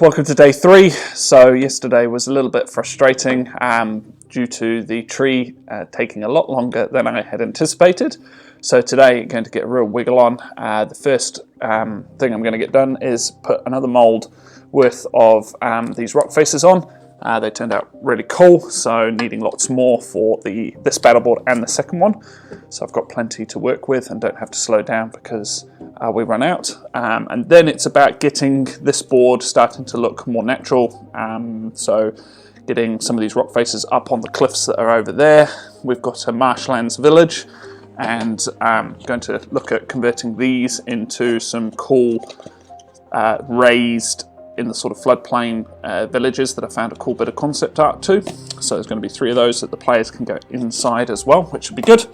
welcome to day 3. So yesterday was a little bit frustrating due to the tree taking a lot longer than I had anticipated. So today I'm going to get a real wiggle on. The first thing I'm going to get done is put another mould worth of these rock faces on. They turned out really cool, so needing lots more for this paddleboard and the second one. So I've got plenty to work with and don't have to slow down because we run out. And then it's about getting this board starting to look more natural. So getting some of these rock faces up on the cliffs that are over there. We've got a marshlands village, and I'm going to look at converting these into some cool raised in the sort of floodplain villages that I found a cool bit of concept art to. So there's going to be 3 of those that the players can go inside as well, which would be good.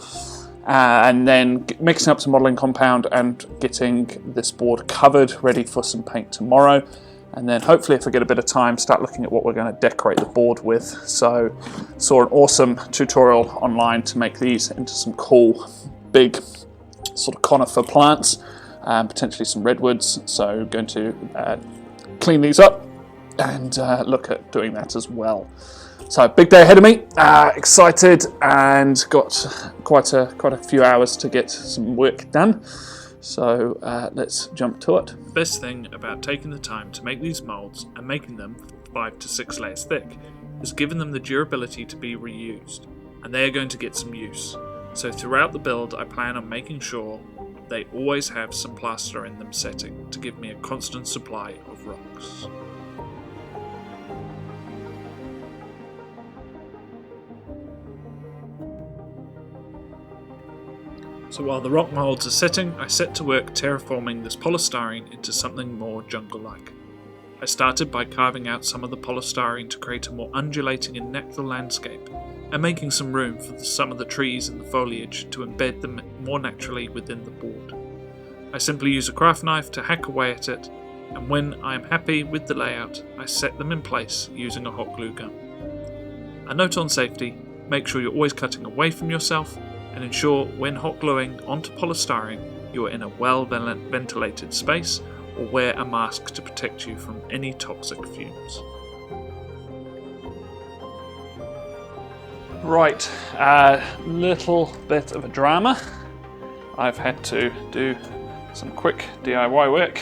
And then mixing up some modelling compound and getting this board covered, ready for some paint tomorrow. And then hopefully, if I get a bit of time, start looking at what we're going to decorate the board with. So saw an awesome tutorial online to make these into some cool big sort of conifer plants, potentially some redwoods. So going to clean these up and look at doing that as well. So big day ahead of me, excited, and got quite a few hours to get some work done. So let's jump to it. The best thing about taking the time to make these moulds and making them 5 to 6 layers thick is giving them the durability to be reused, and they are going to get some use. So throughout the build I plan on making sure they always have some plaster in them setting to give me a constant supply of rocks. So while the rock moulds are setting, I set to work terraforming this polystyrene into something more jungle-like. I started by carving out some of the polystyrene to create a more undulating and natural landscape, and making some room for some of the trees and the foliage to embed them more naturally within the board. I simply use a craft knife to hack away at it, and when I am happy with the layout, I set them in place using a hot glue gun. A note on safety: make sure you're always cutting away from yourself, and ensure when hot gluing onto polystyrene you are in a well ventilated space, or wear a mask to protect you from any toxic fumes. Right, little bit of a drama. I've had to do some quick DIY work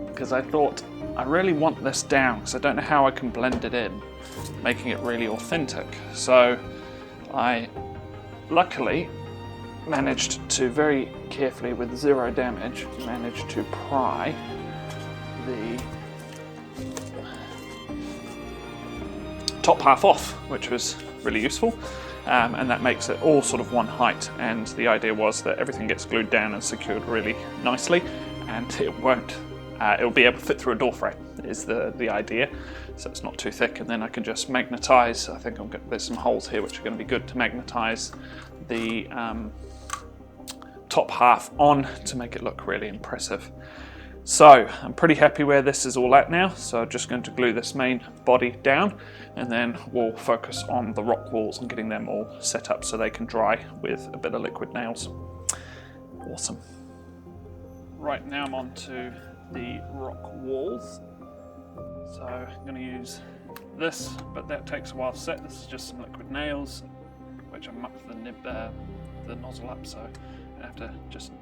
because I thought I really want this down because I don't know how I can blend it in, making it really authentic. So I luckily managed to very carefully, with 0 damage, manage to pry the top half off, which was really useful, and that makes it all sort of one height. And the idea was that everything gets glued down and secured really nicely, and it'll be able to fit through a door frame is the idea. So it's not too thick, and then I can just magnetize. I think there's some holes here which are going to be good to magnetize the top half on to make it look really impressive. So I'm pretty happy where this is all at now, so I'm just going to glue this main body down, and then we'll focus on the rock walls and getting them all set up so they can dry with a bit of liquid nails. Awesome. Right, now I'm on to the rock walls. So I'm going to use this, but that takes a while to set. This is just some liquid nails, which I mucked the nozzle up, so I have to just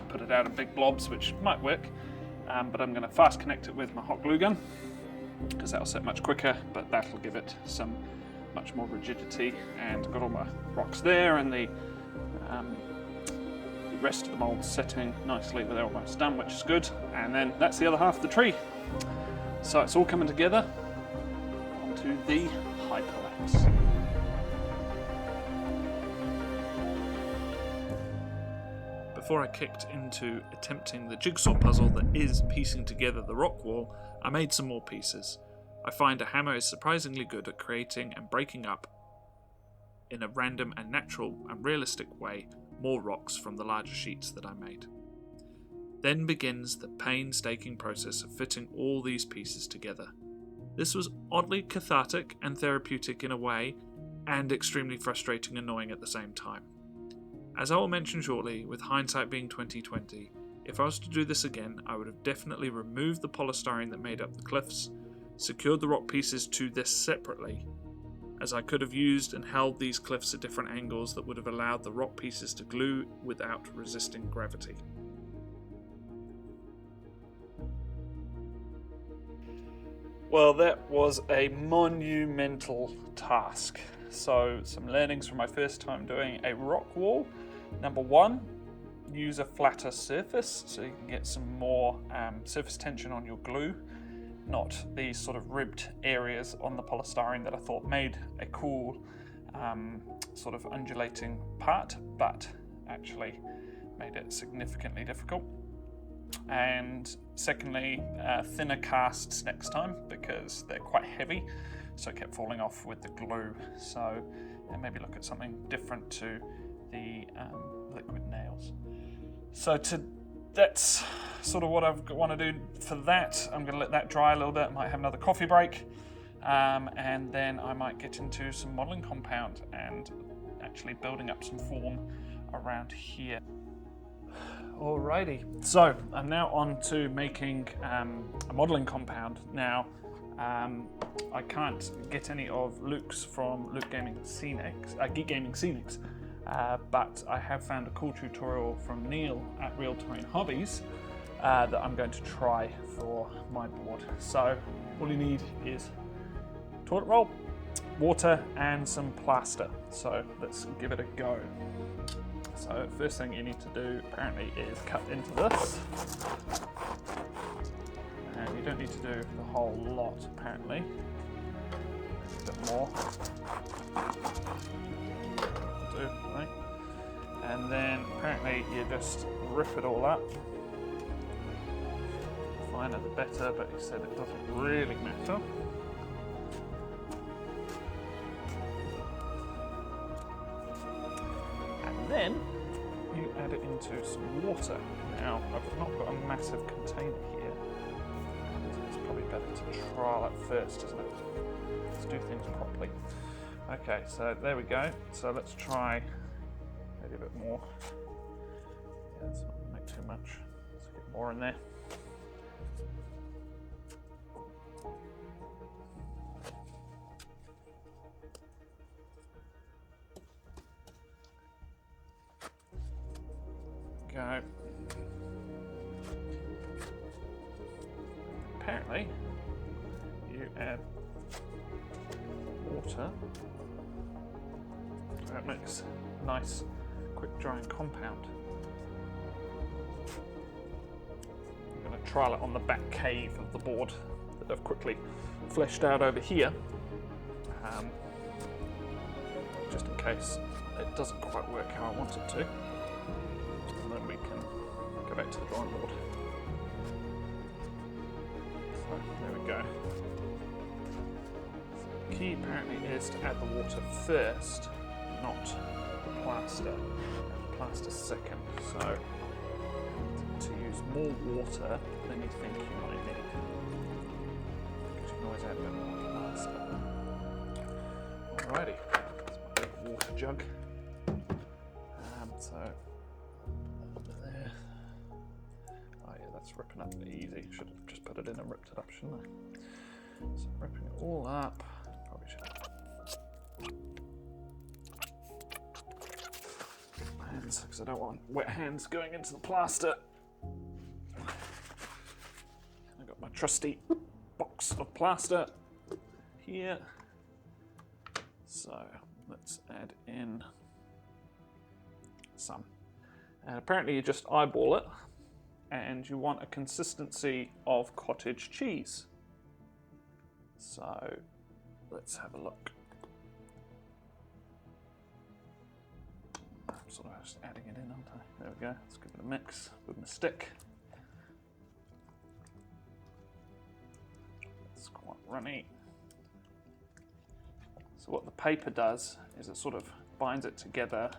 put it out in big blobs, which might work. But I'm going to fast connect it with my hot glue gun because that'll set much quicker, but that'll give it some much more rigidity. And got all my rocks there, and the rest of the mould setting nicely. They're almost done, which is good. And then that's the other half of the tree. So it's all coming together onto the hyperlapse. Before I kicked into attempting the jigsaw puzzle that is piecing together the rock wall, I made some more pieces. I find a hammer is surprisingly good at creating and breaking up, in a random and natural and realistic way, more rocks from the larger sheets that I made. Then begins the painstaking process of fitting all these pieces together. This was oddly cathartic and therapeutic in a way, and extremely frustrating and annoying at the same time. As I will mention shortly, with hindsight being 2020, If I was to do this again, I would have definitely removed the polystyrene that made up the cliffs, secured the rock pieces to this separately, as I could have used and held these cliffs at different angles that would have allowed the rock pieces to glue without resisting gravity. Well, that was a monumental task. So, some learnings from my first time doing a rock wall. Number one, use a flatter surface so you can get some more surface tension on your glue, not these sort of ribbed areas on the polystyrene that I thought made a cool sort of undulating part, but actually made it significantly difficult. And secondly, thinner casts next time because they're quite heavy, so it kept falling off with the glue. So maybe look at something different to the liquid nails. So that's sort of what I want to do for that. I'm going to let that dry a little bit. I might have another coffee break, and then I might get into some modelling compound and actually building up some form around here. Alrighty, so I'm now on to making a modelling compound. Now, I can't get any of Luke's from Geek Gaming Scenics, but I have found a cool tutorial from Neil at Real Terrain Hobbies that I'm going to try for my board. So all you need is toilet roll, water, and some plaster. So let's give it a go. So first thing you need to do apparently is cut into this. And you don't need to do the whole lot apparently. A bit more. Do, right? And then apparently you just rip it all up. The finer the better, but he said it doesn't really matter. And then you add it into some water. Now, I've not got a massive container here, so it's probably better to trial it first, isn't it? Let's do things properly. Okay, so there we go. So let's try maybe a bit more. Yeah, let's not make too much. Let's get more in there. Go. Apparently, you add water. That makes a nice, quick drying compound. I'm going to trial it on the back cave of the board that I've quickly fleshed out over here, just in case it doesn't quite work how I want it to. And then we can go back to the drawing board. So there we go. So the key apparently is to add the water first, not the plaster. Add the plaster second. So to use more water than you think you might need, because you can always add a bit more plaster. Alrighty, that's my little water jug. So there. Oh yeah, that's ripping up easy. Should have just put it in and ripped it up, shouldn't I? So ripping it all up. Probably should. Hands, because I don't want wet hands going into the plaster. I got my trusty box of plaster here. So let's add in some. And apparently you just eyeball it, and you want a consistency of cottage cheese. So let's have a look. I'm sort of just adding it in, aren't I? There we go. Let's give it a mix with my stick. It's quite runny. So what the paper does is it sort of binds it together,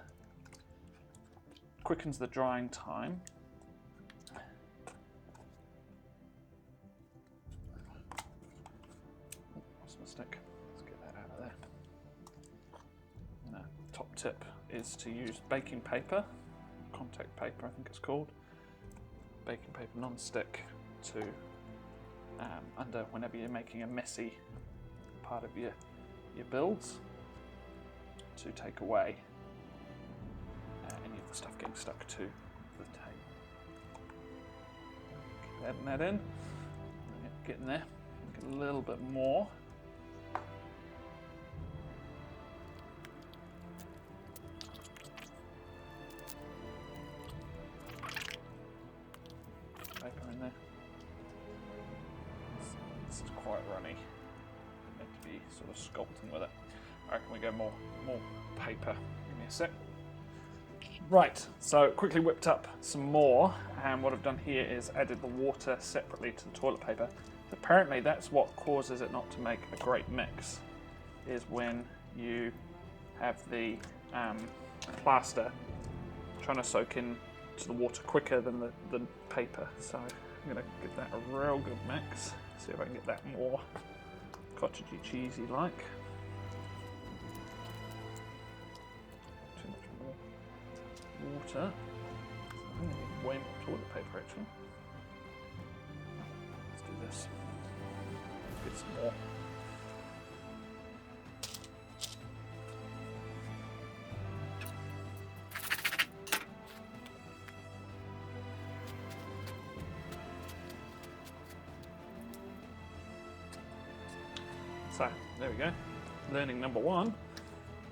quickens the drying time. Lost my stick. Let's get that out of there. And a top tip is to use baking paper, contact paper I think it's called. baking paper non-stick to under whenever you're making a messy part of your builds, to take away any of the stuff getting stuck to the tape. Keep adding that in. Getting there. Get a little bit more. Paper in there. This is quite runny. Meant to be sort of sculpting with it. I reckon we go more paper. Give me a sec. Right, so quickly whipped up some more, and what I've done here is added the water separately to the toilet paper. So apparently that's what causes it not to make a great mix, is when you have the plaster trying to soak in to the water quicker than the paper. So I'm going to give that a real good mix, see if I can get that more cottagey cheesy like. Too much more water. So I'm going to need way more toilet paper actually. Let's do this. Get some more. So, there we go. Learning number one.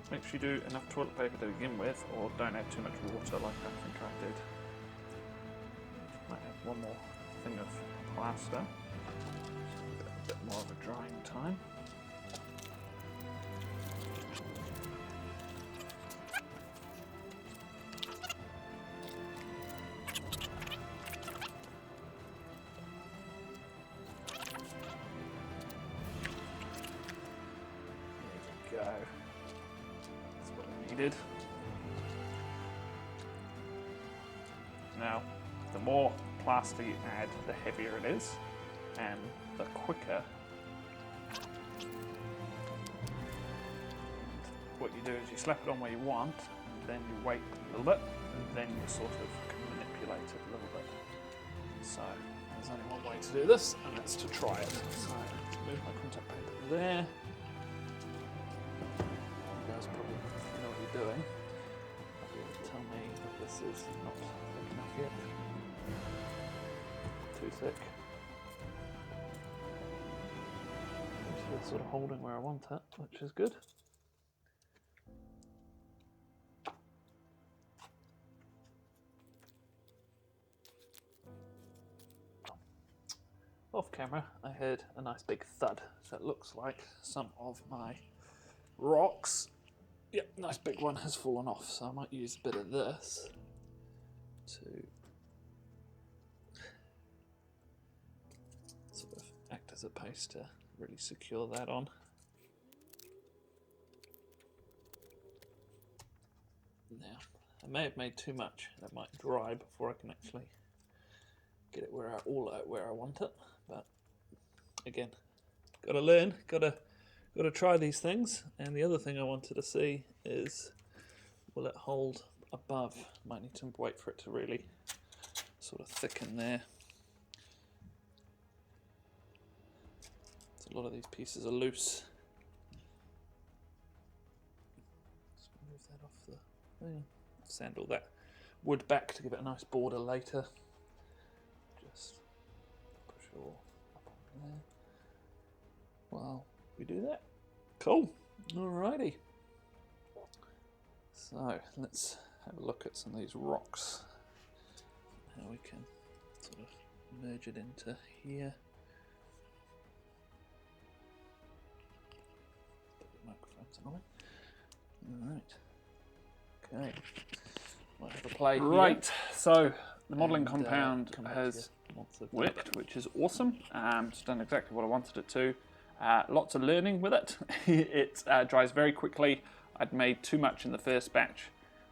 Make sure you do enough toilet paper to begin with, or don't add too much water like I think I did. Might add one more thing of plaster. A bit more of a drying time. Go. That's what I needed. Now, the more plaster you add, the heavier it is, and the quicker. What you do is you slap it on where you want, and then you wait a little bit, and then you sort of can manipulate it a little bit. So, there's only one way to do this, and that's to try it. So, move my contact paper there. Probably know what you're doing. You'll be able to tell me that this is not thick enough yet. Too thick. So it's sort of holding where I want it, which is good. Off camera, I heard a nice big thud, so it looks like some of my rocks. Yep, nice big one has fallen off, so I might use a bit of this to sort of act as a paste to really secure that on. Now, I may have made too much. That might dry before I can actually get it where I want it. But again, gotta learn, gotta try these things. And the other thing I wanted to see is, will it hold above? Might need to wait for it to really sort of thicken there. So a lot of these pieces are loose. Just move that off the thing. Sand all that wood back to give it a nice border later. Just push it all up on there. Well, we do that. Cool. Alrighty. So let's have a look at some of these rocks. How we can sort of merge it into here. Put the microphones on it. Alright. Okay. We'll have a play here. Right. So the modelling compound has worked, which is awesome. It's done exactly what I wanted it to. Lots of learning with it. It dries very quickly. I'd made too much in the first batch,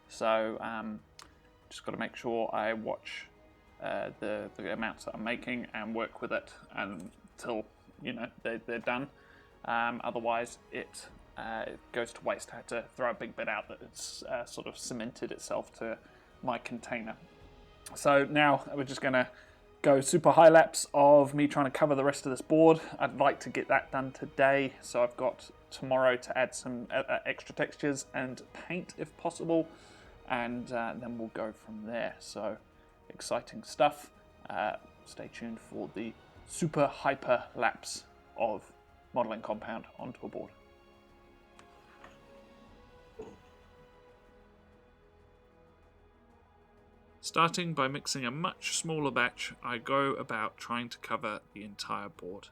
so just got to make sure I watch the amounts that I'm making and work with it until they're done. Otherwise, it goes to waste. I had to throw a big bit out that it's sort of cemented itself to my container. So now we're just going to go super high laps of me trying to cover the rest of this board. I'd like to get that done today, so I've got tomorrow to add some extra textures and paint if possible, and then we'll go from there. So exciting stuff. Stay tuned for the super hyper laps of modeling compound onto a board. Starting by mixing a much smaller batch, I go about trying to cover the entire board.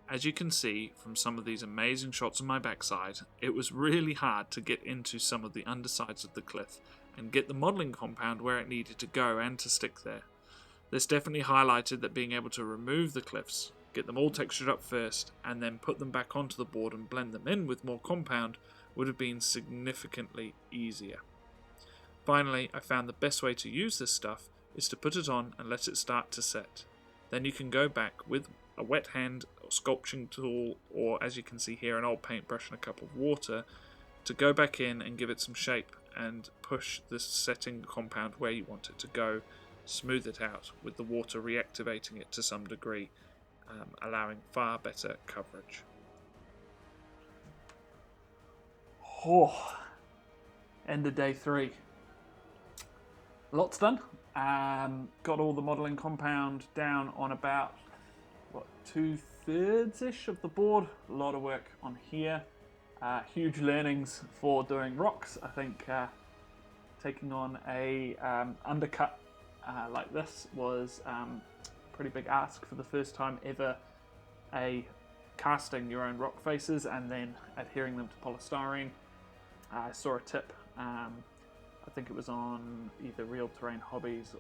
As you can see from some of these amazing shots on my backside, it was really hard to get into some of the undersides of the cliff and get the modelling compound where it needed to go and to stick there. This definitely highlighted that being able to remove the cliffs, get them all textured up first, and then put them back onto the board and blend them in with more compound would have been significantly easier. Finally, I found the best way to use this stuff is to put it on and let it start to set. Then you can go back with a wet hand or sculpting tool, or as you can see here, an old paintbrush and a cup of water, to go back in and give it some shape and push the setting compound where you want it to go, smooth it out with the water reactivating it to some degree, allowing far better coverage. Oh, end of day 3. Lots done. Got all the modelling compound down on about 2/3-ish of the board. A lot of work on here. Huge learnings for doing rocks. I think taking on a undercut like this was a pretty big ask for the first time ever. Casting your own rock faces and then adhering them to polystyrene. I saw a tip. I think it was on either Real Terrain Hobbies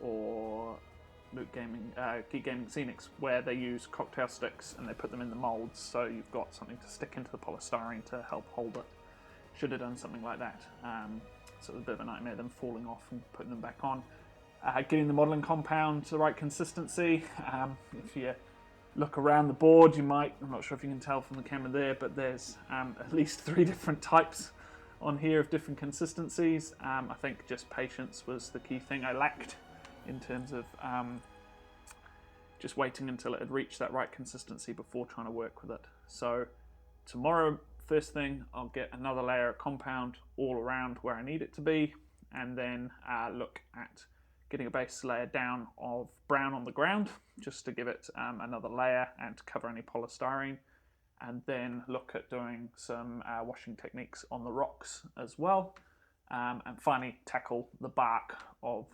or Geek Gaming Scenics, where they use cocktail sticks and they put them in the molds, so you've got something to stick into the polystyrene to help hold it. Should have done something like that. So it was a bit of a nightmare, them falling off and putting them back on. Getting the modelling compound to the right consistency. If you look around the board, you might, I'm not sure if you can tell from the camera there, but there's at least 3 different types on here of different consistencies. I think just patience was the key thing I lacked in terms of just waiting until it had reached that right consistency before trying to work with it. So tomorrow, first thing, I'll get another layer of compound all around where I need it to be, and then look at getting a base layer down of brown on the ground just to give it another layer and to cover any polystyrene, and then look at doing some washing techniques on the rocks as well, and finally tackle the bark of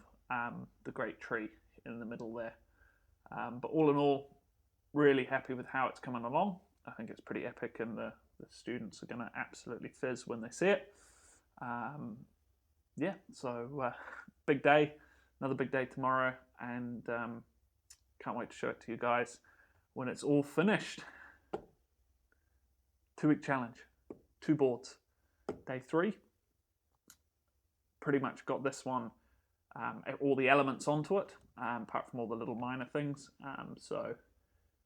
the great tree in the middle there. But all in all, really happy with how it's coming along. I think it's pretty epic, and the students are going to absolutely fizz when they see it. So big day, another big day tomorrow, and can't wait to show it to you guys when it's all finished. 2-week challenge, 2 boards. Day 3, pretty much got this one, all the elements onto it, apart from all the little minor things. So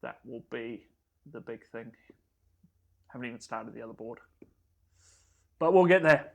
that will be the big thing. Haven't even started the other board, but we'll get there.